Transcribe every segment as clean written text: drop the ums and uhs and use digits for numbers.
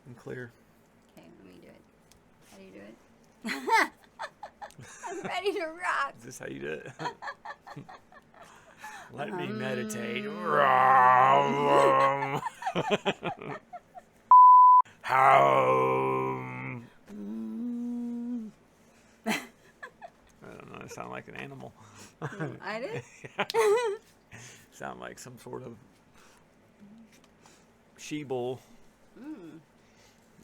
I'm clear. Okay, let me do it. How do you do it? I'm ready to rock. Is this how you do it? Let me meditate. I don't know. I sound like an animal. I did? Sound like some sort of she-bull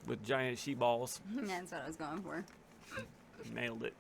with giant she-balls. That's what I was going for. Nailed it.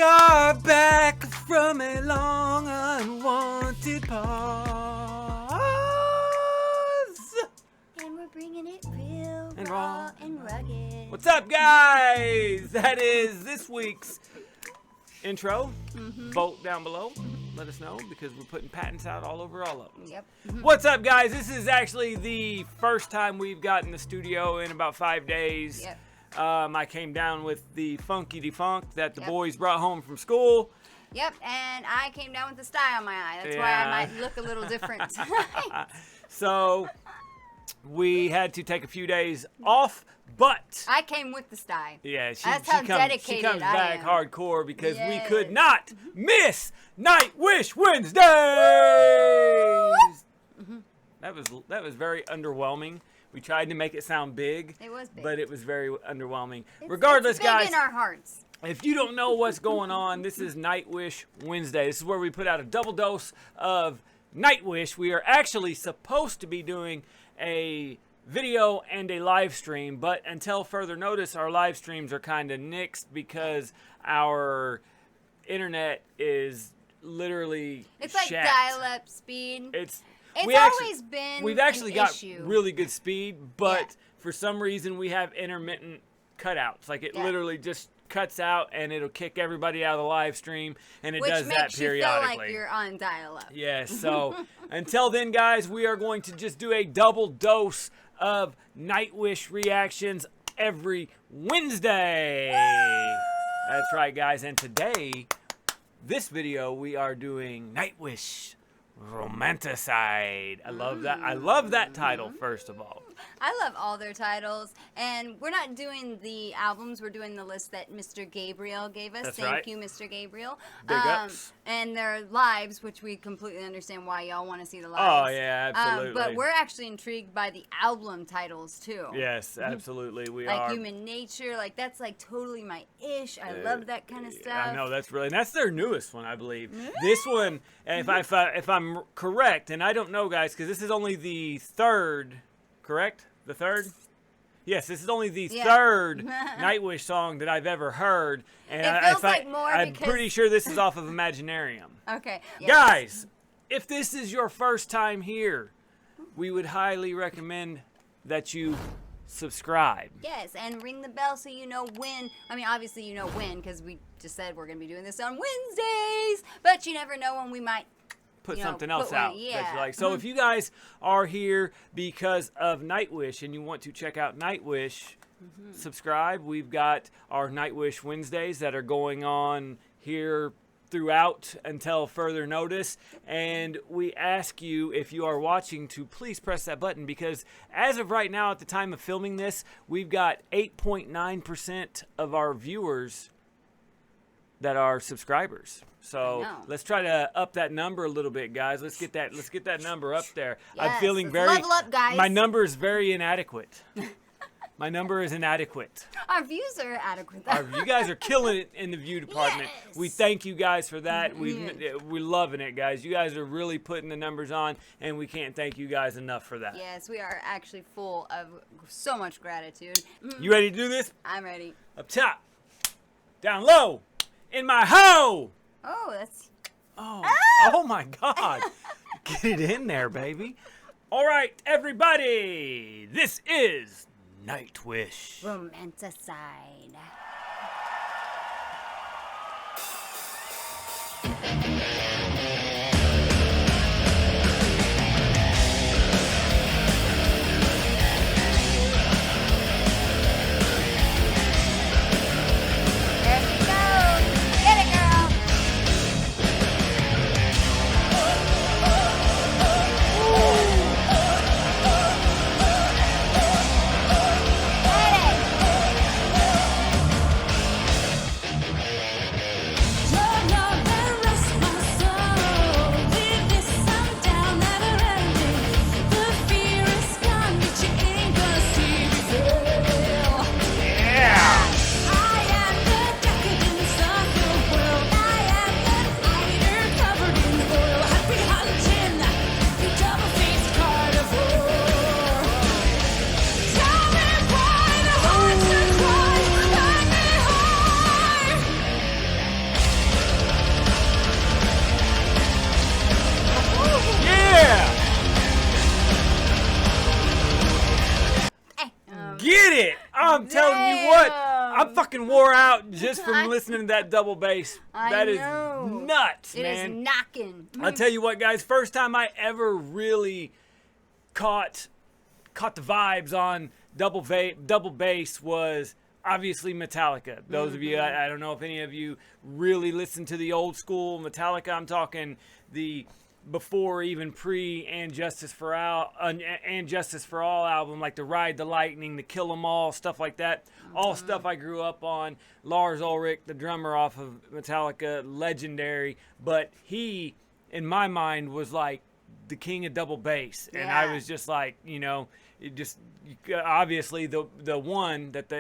Are back from a long unwanted pause, and we're bringing it real and raw and rugged. What's up, guys? That is this week's intro. Vote down below. Let us know because we're putting patents out all over all of them. Yep. What's up, guys? This is actually the first time we've gotten the studio in about 5 days. Yep. I came down with the funky defunct that the boys brought home from school. Yep, and I came down with the sty on my eye. That's why I might look a little different tonight. So we had to take a few days off, but I came with the sty. Yeah, she comes back am. hardcore because we Yes. could not miss Nightwish Wednesdays. That was very underwhelming. We tried to make it sound big. It was big. But it was very underwhelming. It's Regardless, big guys. in our hearts. If you don't know what's going on, this is Nightwish Wednesday. This is where we put out a double dose of Nightwish. We are actually supposed to be doing a video and a live stream, but until further notice, our live streams are kind of nixed because our internet is literally It's like shacked. dial-up speed. It's We've actually got issue. really good speed, but for some reason we have intermittent cutouts. Like it literally just cuts out and it'll kick everybody out of the live stream, and it does that periodically. Which makes you feel like you're on dial-up. Yes, so until then, guys, we are going to just do a double dose of Nightwish reactions every Wednesday. That's right, guys, and today, this video, we are doing Nightwish Romanticide. I love that. I love that title, first of all. I love all their titles, and we're not doing the albums. We're doing the list that Mr. Gabriel gave us. That's Thank right. you, Mr. Gabriel. Big ups. And their lives, which we completely understand why y'all want to see the Oh, lives. yeah, absolutely. But we're actually intrigued by the album titles, too. Yes, absolutely. We like are. Human Nature, like that's like totally my ish. I love that kind of stuff. I know, and that's their newest one, I believe. This one, if I'm correct, and I don't know, guys, because this is only the third, correct? The third? Yes, this is only the third Nightwish song that I've ever heard, and It feels like more I'm because- pretty sure this is off of Imaginarium. Okay. Yes. Guys, if this is your first time here, we would highly recommend that you subscribe. Yes, and ring the bell so you know when. I mean, obviously you know when because we just said we're going to be doing this on Wednesdays, but you never know when we might Put you know, something else put one- out. yeah. That you like. So if you guys are here because of Nightwish and you want to check out Nightwish, subscribe. We've got our Nightwish Wednesdays that are going on here throughout until further notice, and we ask you, if you are watching, to please press that button, because as of right now, at the time of filming this, we've got 8.9% of our viewers that are subscribers. So let's try to up that number a little bit, guys. Let's get that number up there. Yes, I'm feeling let's very level up, guys. My number is very inadequate. My number is inadequate. Our views are adequate. You guys are killing it in the view department. Yes. We thank you guys for that. We're loving it, guys. You guys are really putting the numbers on, and we can't thank you guys enough for that. Yes, we are actually full of so much gratitude. You ready to do this? I'm ready. Up top, down low, in my hoe. Oh, that's... Oh my God. Get it in there, baby. All right, everybody. This is Nightwish. Romanticide. There she goes. Get it, girl. Get it! I'm telling you what, I'm fucking wore out just from listening to that double bass. That is nuts, man. It is knocking. I'll tell you what, guys. First time I ever really caught the vibes on double bass was obviously Metallica. Those of you, I don't know if any of you really listen to the old school Metallica. I'm talking the before even pre and Justice for All album, like the Ride the Lightning, the Kill 'Em All, stuff like that. All stuff I grew up on. Lars Ulrich, the drummer off of Metallica, legendary. But he, in my mind, was like the king of double bass, and I was just like, you know, it just obviously the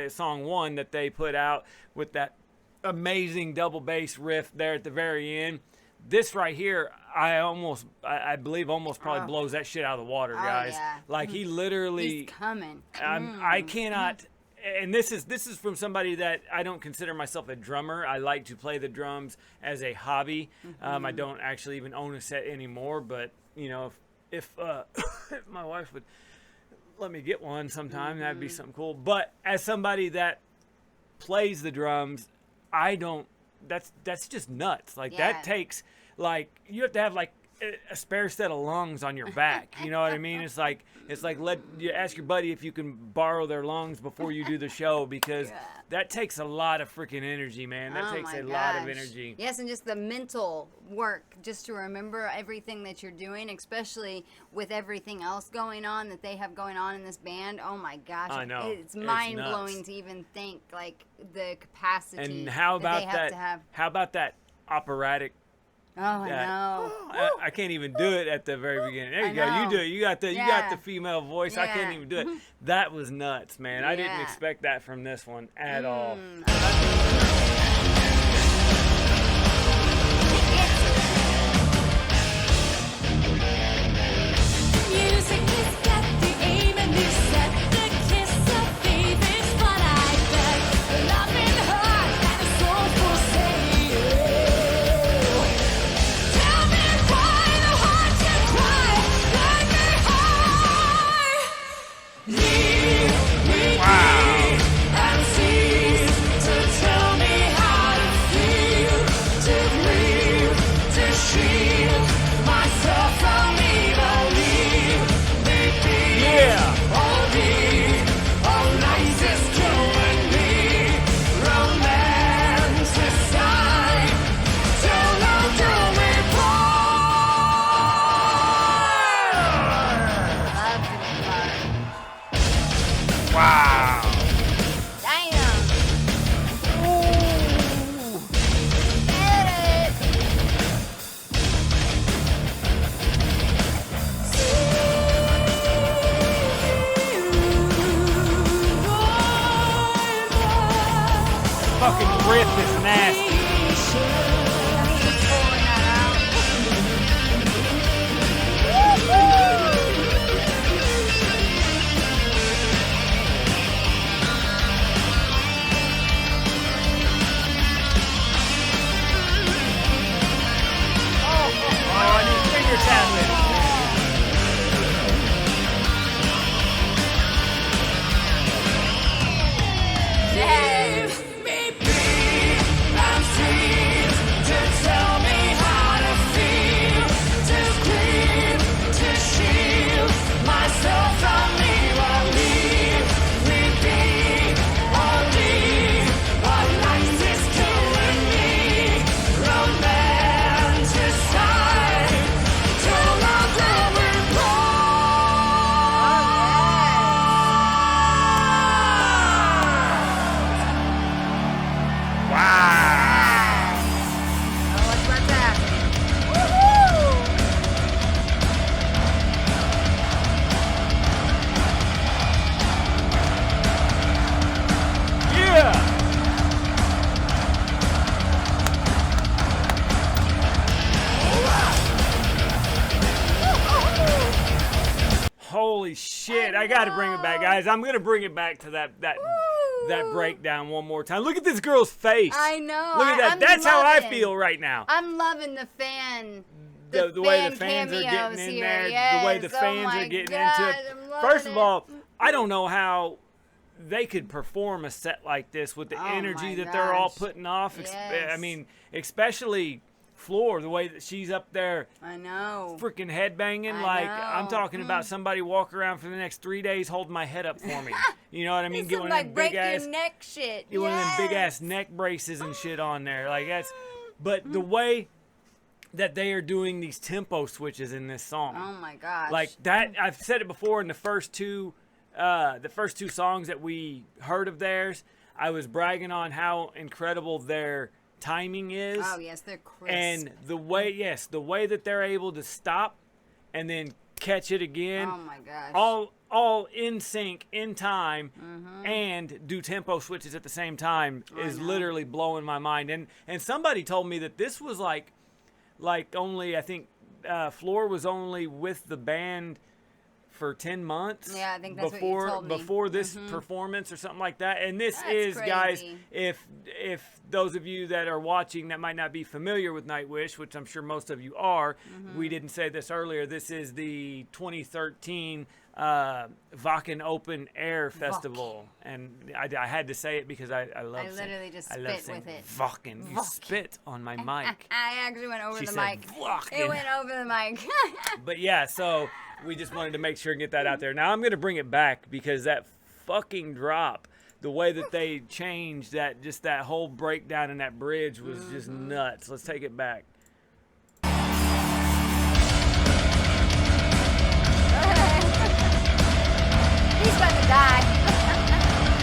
song one that they put out with that amazing double bass riff there at the very end. This right here, I believe almost probably blows that shit out of the water, guys. Yeah. Like he literally, He's coming. I cannot. And this is from somebody that I don't consider myself a drummer. I like to play the drums as a hobby. I don't actually even own a set anymore. But you know, if my wife would let me get one sometime, that'd be something cool. But as somebody that plays the drums, I don't. That's just nuts. Like that takes, like, you have to have like a spare set of lungs on your back. You know what I mean? It's like let you ask your buddy if you can borrow their lungs before you do the show, because that takes a lot of freaking energy, man. That takes a lot of energy. Yes, and just the mental work, just to remember everything that you're doing, especially with everything else going on that they have going on in this band. Oh my gosh, I know. It's mind blowing to even think like the capacity. And how about that they have to have. How about that operatic? Oh, I know. I can't even do it at the very beginning. There you go. know. You do it. You got the female voice. I can't even do it. That was nuts, man. I didn't expect that from this one at all. Music has got the aim and you set the kiss of faith is what I bet. Loving her and a soulful saying. Tell me why the heart can cry like a heart. Leave me be and cease to tell me nasty. Pulling that out. Oh, I need finger tapping. Leave me be and see to tell me how to feel, to clean, to shield myself from evil. Leave me be or leave what life is killing me. Romanticide till I'm going Oh, what's that? Yeah. Holy shit, I gotta bring it back, guys. I'm gonna bring it back to that breakdown one more time. Look at this girl's face. I know. Look at that. I'm That's how I loving- feel right now. I'm loving the fan. The way the fan fans are getting cameos in here. there, Yes. the way the Oh fans my are getting God, into it. I'm loving First of it. all, I don't know how they could perform a set like this with the Oh energy my that they're all gosh. putting off. I Yes. mean, especially Floor, the way that she's up there I know. freaking headbanging. I Like, I'm know. talking about somebody walk around for the next 3 days holding my head up for me. You know what I mean? It's Get some, one of like them break big ass, your neck shit. get one of them big Yes. ass neck braces and shit on there. Like, that's, but the way that they are doing these tempo switches in this song. Oh my gosh. Like that, I've said it before in the first two songs that we heard of theirs. I was bragging on how incredible their timing is. Oh yes, they're crisp. And the way that they're able to stop and then catch it again. Oh my gosh. All in sync, in time, and do tempo switches at the same time is know. literally blowing my mind. And somebody told me that this was like only, I think Floor was only with the band for 10 months. Yeah, I think that's what you before told me. before this performance or something like that. And this That's is, guys, crazy. if those of you that are watching that might not be familiar with Nightwish, which I'm sure most of you are, we didn't say this earlier. This is the 2013 Wacken Open Air Festival, and I had to say it because I love. I literally just I love spit saying with it. Wacken. You Wacken. spit on my mic. I actually went over She the said mic. Wacken. It went over the mic. But yeah, so we just wanted to make sure and get that out there. Now I'm gonna bring it back because that fucking drop, the way that they changed that, just that whole breakdown in that bridge was just nuts. Let's take it back. He's about to die.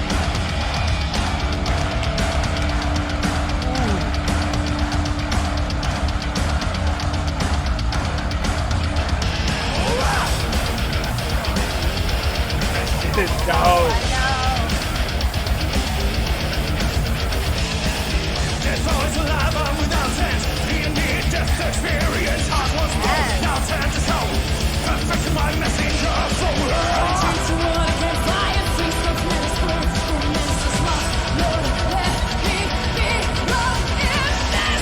This is dope. I know. It's always alive and without sense. Being near death experience. Heart was broke, Yes. now time to soul. Perfect my messenger for To what I can fly and free from menace, burn, romance is lost. Lord, let me be lost in this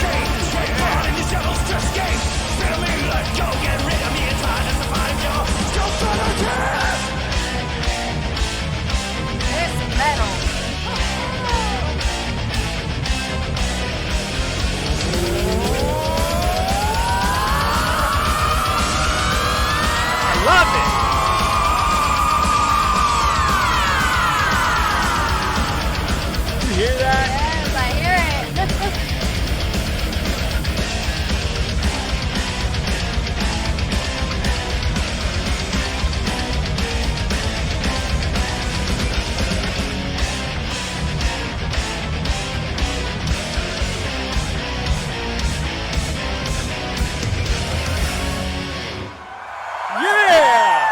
change. Straight down in your shells to escape. Spare me, let go, get rid of me. It's hard to survive your still better death. This metal. I love it. You hear that? Yes, I hear it. Yeah!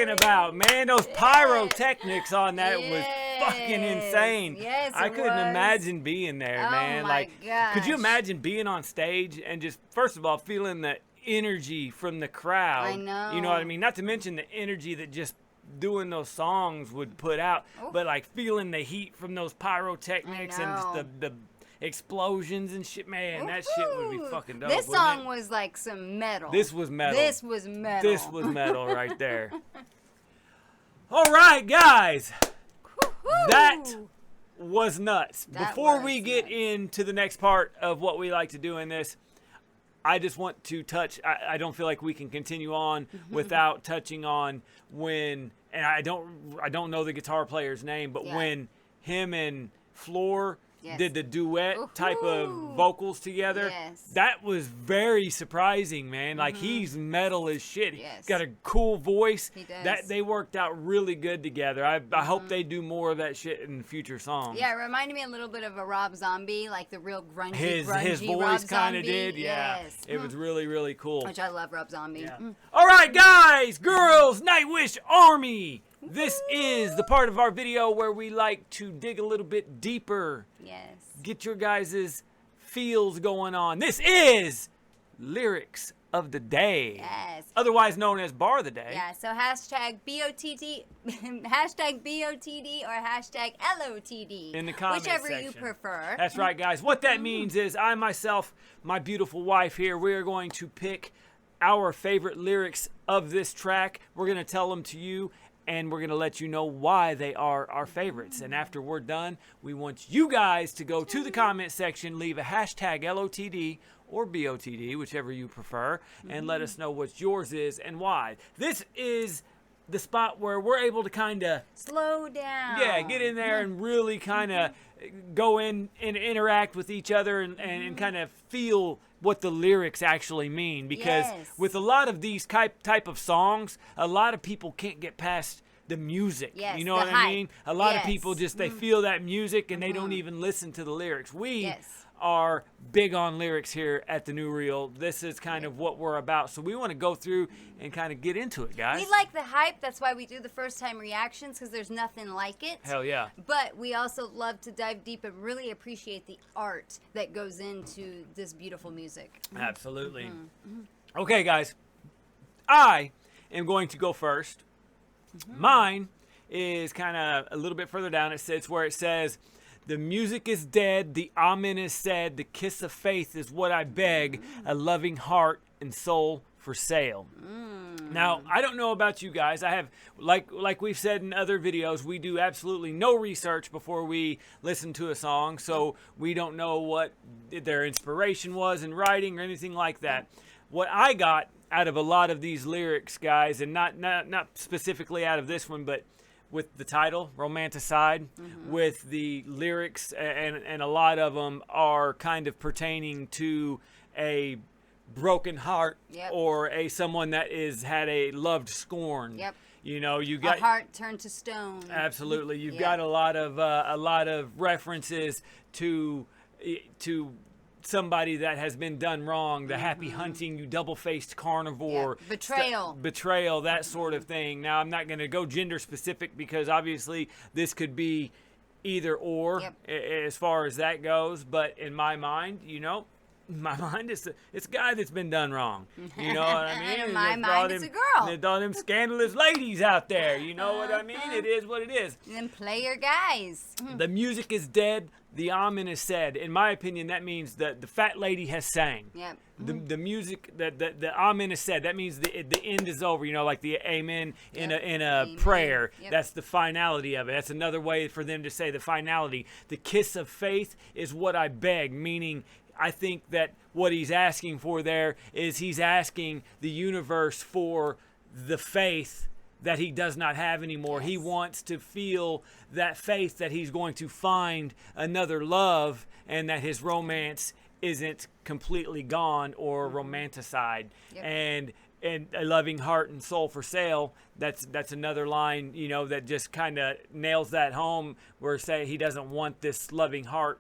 talking about, man. Those pyrotechnics on that was fucking insane. Yes, I it couldn't was. imagine being there, Oh man. my Like, could you gosh. imagine being on stage and just, first of all, feeling the energy from the crowd? I know. You know what I mean? Not to mention the energy that just doing those songs would put out, but like feeling the heat from those pyrotechnics and just know. the explosions and shit, man. That shit would be Woohoo. fucking dope. This wouldn't song it? was like some metal. This was metal. This was metal. This was metal right there. All right, guys. Woo-hoo. That was nuts. That Before was we get nuts. into the next part of what we like to do in this, I just want to touch. I don't feel like we can continue on without touching on when, and I don't know the guitar player's name, but Yeah. when him and Floor Yes. did the duet type of Woohoo. vocals together. Yes. That was very surprising, man. Like, he's metal as shit. Yes. He's got a cool voice. He does. That they worked out really good together. I hope they do more of that shit in future songs. Yeah, it reminded me a little bit of a Rob Zombie, like the real grungy, His grungy Rob voice kind of Zombie. did, yeah. Yes. It was really, really cool. Which I love Rob Zombie. Yeah. All right, guys, girls, Nightwish Army. This is the part of our video where we like to dig a little bit deeper. Yes. Get your guys' feels going on. This is Lyrics of the Day. Yes. Otherwise known as Bar of the Day. Yeah, so hashtag BOTD, hashtag BOTD or hashtag LOTD. In the comment Whichever section. you prefer. That's right, guys. What that means is I myself, my beautiful wife here, we are going to pick our favorite lyrics of this track. We're going to tell them to you, and we're going to let you know why they are our favorites. And after we're done, we want you guys to go to the comment section, leave a hashtag LOTD or BOTD, whichever you prefer, and let us know what yours is and why. This is the spot where we're able to kind of Slow down. yeah, get in there and really kind of go in and interact with each other and kind of feel what the lyrics actually mean. Because Yes. with a lot of these type of songs, a lot of people can't get past the music. Yes, you know the what I hype. mean? A lot of Yes. people just, they feel that music and they don't even listen to the lyrics. We Yes. are big on lyrics here at the New Reel. This is kind of what we're about. So we want to go through and kind of get into it, guys. We like the hype. That's why we do the first time reactions, because there's nothing like it. Hell yeah. But we also love to dive deep and really appreciate the art that goes into this beautiful music. Absolutely. Okay, guys. I am going to go first. Mine is kind of a little bit further down. It's where it says, "The music is dead, the amen is said, the kiss of faith is what I beg, a loving heart and soul for sale." Now, I don't know about you guys. I have, like we've said in other videos, we do absolutely no research before we listen to a song, so we don't know what their inspiration was in writing or anything like that. What I got out of a lot of these lyrics, guys, and not specifically out of this one, but with the title, Romanticide, with the lyrics, and a lot of them are kind of pertaining to a broken heart Yep. or someone that is had a loved scorn. Yep. You know, you A got heart turned to stone. absolutely. You've Yeah. got a lot of references to somebody that has been done wrong. The happy hunting, you double-faced carnivore. Yeah. Betrayal. Betrayal, that sort of thing. Now, I'm not going to go gender specific because obviously this could be either or Yep. as far as that goes. But in my mind, my mind it's a guy that's been done wrong. You know what I mean? In my And there's all mind, it's them- a girl. There's all them scandalous ladies out there. You know what I mean? It is what it is. And then play your guys. The music is dead. The amen is said. In my opinion, that means that the fat lady has sang. Yep. The music, the amen is said. That means the end is over. You know, like the amen in Yep. a Amen. prayer. Yep. That's the finality of it. That's another way for them to say the finality. The kiss of faith is what I beg, meaning I think that what he's asking for there is he's asking the universe for the faith that he does not have anymore. He Yes. wants to feel that faith that he's going to find another love and that his romance isn't completely gone or romanticide. Yep. And a loving heart and soul for sale, that's another line, that just kind of nails that home, where say he doesn't want this loving heart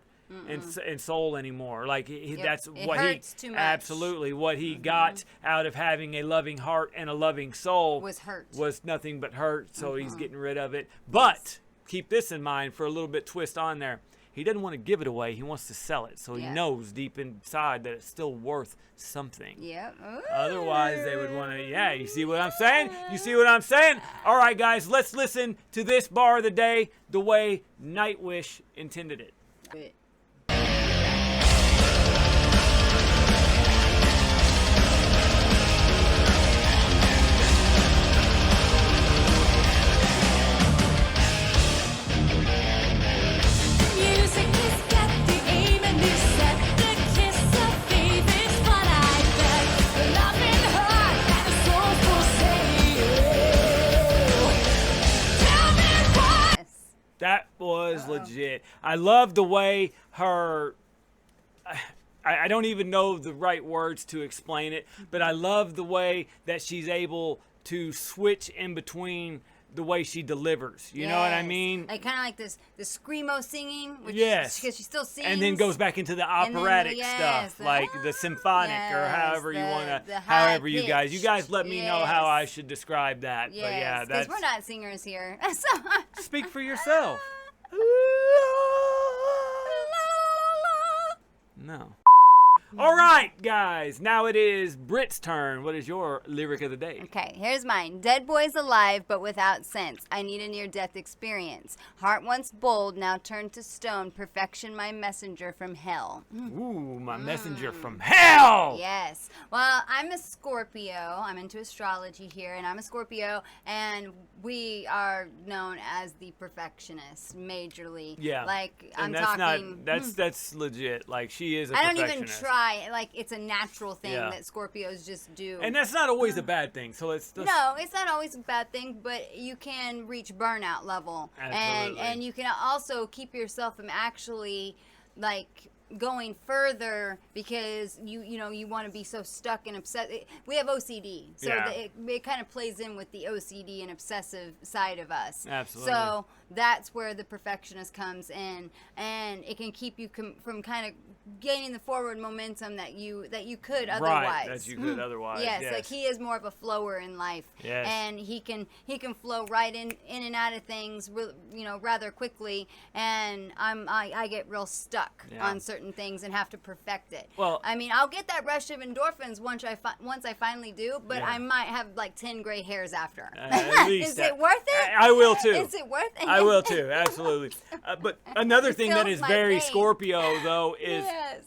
and soul anymore. Like that's It what hurts too much. absolutely what he got out of having a loving heart and a loving soul Was hurt. was nothing but hurt. So he's getting rid of it. But keep this in mind for a little bit twist on there. He doesn't want to give it away. He wants to sell it. So he knows deep inside that it's still worth something. Yep. Otherwise, they would want to, you see what I'm saying? You see what I'm saying? All right, guys, let's listen to this bar of the day the way Nightwish intended it. Music has got the aim and you set the kiss of faith. It's what I bet. The love in heart and the soulful say. Tell me why. Yes. That was legit. I love the way her. I don't even know the right words to explain it, but I love the way that she's able to switch in between the way she delivers. You know what I Yes. mean? Like kind of like this, the screamo singing, which Yes. because she still sings, And then goes back into the then operatic yes, stuff, like the symphonic or yes, however you the want to, high however you guys let me know how I yes. should describe that. But yeah, Yes, because that's we're not singers here. So, speak for yourself. No. All right, guys. Now it is Britt's turn. What is your lyric of the day? okay, here's mine. Dead boys alive, but without sense. I need a near-death experience. Heart once bold, now turned to stone. Perfection, my messenger from hell. Ooh, my messenger from hell. Yes. Well, I'm a Scorpio. I'm into astrology here, and I'm a Scorpio, and we are known as the perfectionists, majorly. Yeah. Like, And I'm that's talking. that's legit. Like she is a I don't even perfectionist. try. Like, it's a natural thing Yeah. that Scorpios just do. And that's not always a bad thing. So let's No, it's not always a bad thing, but you can reach burnout level. Absolutely. And you can also keep yourself from actually, like, going further because you know you want to be so stuck and obsessed. We have OCD, so Yeah. it kind of plays in with the OCD and obsessive side of us. Absolutely. So that's where the perfectionist comes in, and it can keep you from kind of gaining the forward momentum that you could otherwise. Right, that you could otherwise. Yes, Yes. like he is more of a flower in life, Yes. and he can flow right in and out of things, rather quickly. And I get real stuck Yeah. on certain things and have to perfect it. Well- I mean, I'll get that rush of endorphins once I finally do, but Yeah. I might have like 10 gray hairs after. At least Is that- it worth it? I will too. Is it worth it? I will too, absolutely. But another It thing that fills is my very veins. Scorpio, though, is Yes.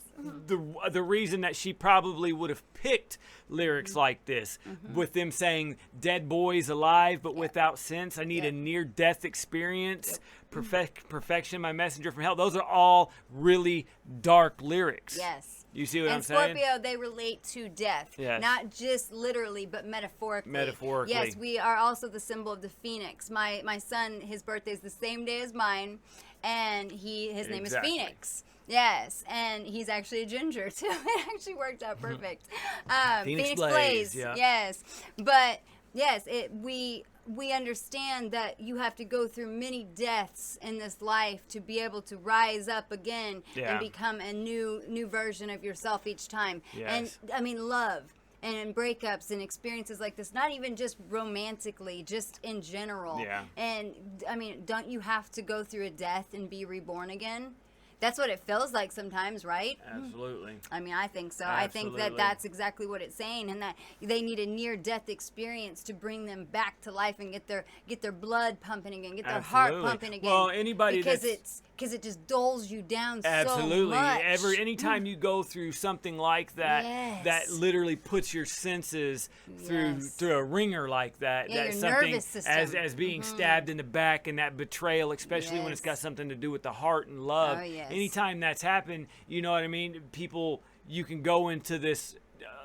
the reason that she probably would have picked lyrics Mm-hmm. like this, with them saying "dead boys alive but without sense." I need a Yep. near-death experience. Perfection, my messenger from hell. Those are all really dark lyrics. Yes. You see what I'm And saying? Scorpio, they relate to death. Yes. Not just literally, but metaphorically. Metaphorically. Yes, we are also the symbol of the phoenix. My son, his birthday is the same day as mine, and his name is Exactly. Phoenix. Yes, and he's actually a ginger too. It actually worked out perfect. Phoenix Blaze, yeah. Yes, but yes, we understand that you have to go through many deaths in this life to be able to rise up again Yeah. and become a new version of yourself each time. Yes. And I mean, love and breakups and experiences like this, not even just romantically, just in general. Yeah. And I mean, don't you have to go through a death and be reborn again? That's what it feels like sometimes, right? Absolutely. I mean, I think so. I think Absolutely. that's exactly what it's saying, and that they need a near-death experience to bring them back to life and get their blood pumping again, get their heart Absolutely. pumping again. Well, anybody because that's- it just doles you down Absolutely. so much. Anytime you go through something like that, Yes. that literally puts your senses through Yes. through a ringer like that. Yeah, That's your something nervous system. as being stabbed in the back and that betrayal, especially when it's got Yes. something to do with the heart and love. Oh, yes. Anytime that's happened, you know what I mean? People, you can go into this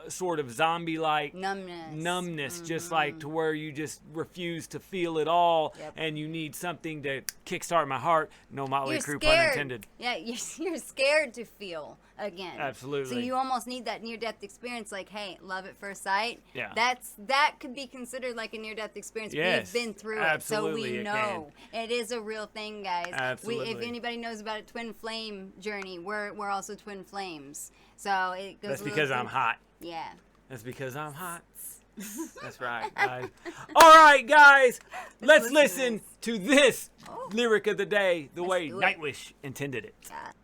sort of zombie-like numbness, just like to where you just refuse to feel it all, Yep. and you need something to kickstart my heart. No Motley You're Crue, scared. pun intended. Yeah, you're scared to feel again. Absolutely. So you almost need that near-death experience, like, hey, love at first sight. Yeah. That could be considered like a near-death experience. Yes, We've been through absolutely it, so we it know it is a real thing, guys. Absolutely. If anybody knows about a twin flame journey, we're also twin flames. So it goes. That's a little because I'm deep. hot. Yeah. That's because I'm hot. That's right, guys. All right, guys. Let's listen to this lyric of the day the way do it. Nightwish intended it. Death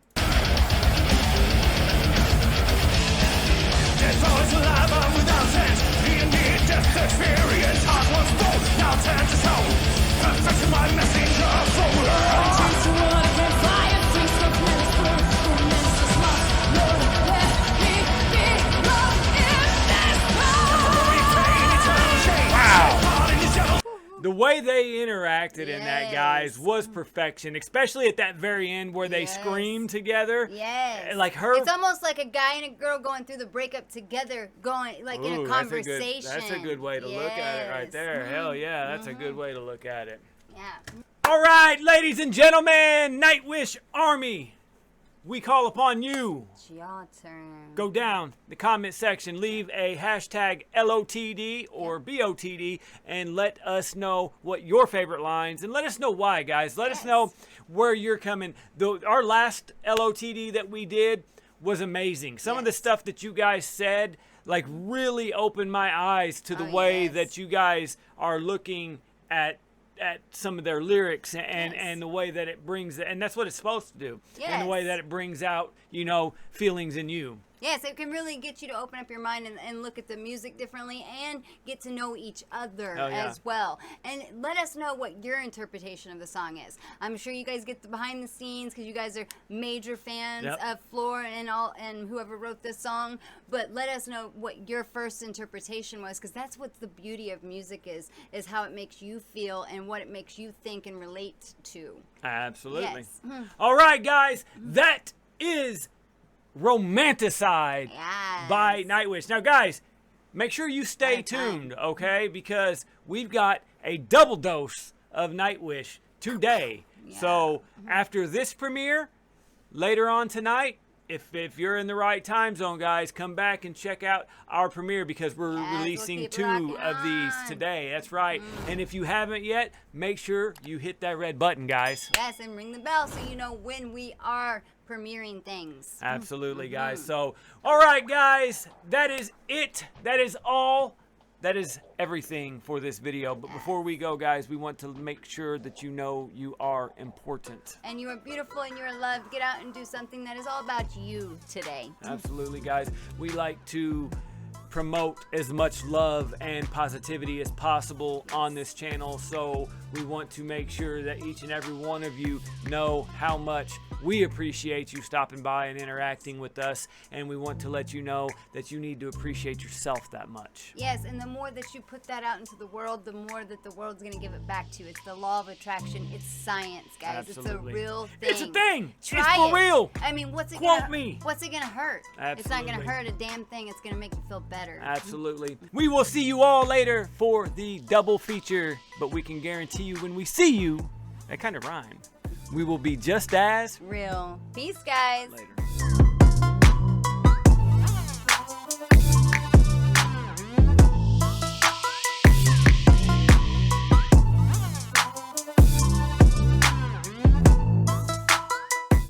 always alive, but without sense. Being near death experience, heart was full, now turn to stone. Perfection, my messenger, forward. The way they interacted in that, guys, Yes. was perfection, especially at that very end where they Yes. screamed together. Yes. Like her. It's almost like a guy and a girl going through the breakup together, going like in Ooh, a conversation. That's a good way to look at it right Yes. there. Hell yeah, that's a good way to look at it. Yeah. All right, ladies and gentlemen, Nightwish Army, we call upon you. It's your turn. Go down the comment section, leave a hashtag LOTD or BOTD, and let us know what your favorite lines, and let us know why, guys. Let us know where you're coming. Our last LOTD that we did was amazing. Some of the stuff that you guys said, like, really opened my eyes to the way yes. that you guys are looking at some of their lyrics and the way that it brings, and that's what it's supposed to do, and the way Yes. that it brings out, feelings in you. Yes, it can really get you to open up your mind and look at the music differently and get to know each other Oh, yeah. as well. And let us know what your interpretation of the song is. I'm sure you guys get the behind the scenes because you guys are major fans Yep. of Floor and whoever wrote this song. But let us know what your first interpretation was, because that's what the beauty of music is how it makes you feel and what it makes you think and relate to. Absolutely. Yes. All right, guys, that is Romanticide Yes. by Nightwish. Now, guys, make sure you stay Bye-bye. tuned, okay? Because we've got a double dose of Nightwish today. So after this premiere, later on tonight, if you're in the right time zone, guys, come back and check out our premiere, because we're Yes, we'll releasing keep 2 rocking of these on. today. That's right. And if you haven't yet, make sure you hit that red button, guys. Yes, and ring the bell so you know when we are premiering things. Absolutely, guys. So, all right, guys, that is it. That is all. That is everything for this video. But before we go, guys, we want to make sure that you know you are important. And you are beautiful and you are loved. Get out and do something that is all about you today. Absolutely, guys. We like to promote as much love and positivity as possible on this channel, so we want to make sure that each and every one of you know how much we appreciate you stopping by and interacting with us, and we want to let you know that you need to appreciate yourself that much. Yes, and the more that you put that out into the world, the more that the world's going to give it back to you. It's the law of attraction. It's science, guys. Absolutely. It's a real thing. It's a thing. Try It's for it. real. I mean, what's it Quote gonna, me. What's it going to hurt? It's not going Absolutely. to hurt a damn thing. It's going to make you feel better. Absolutely. We will see you all later for the double feature, but we can guarantee you when we see you, that kind of rhymed, we will be just as Real. Peace, guys. later.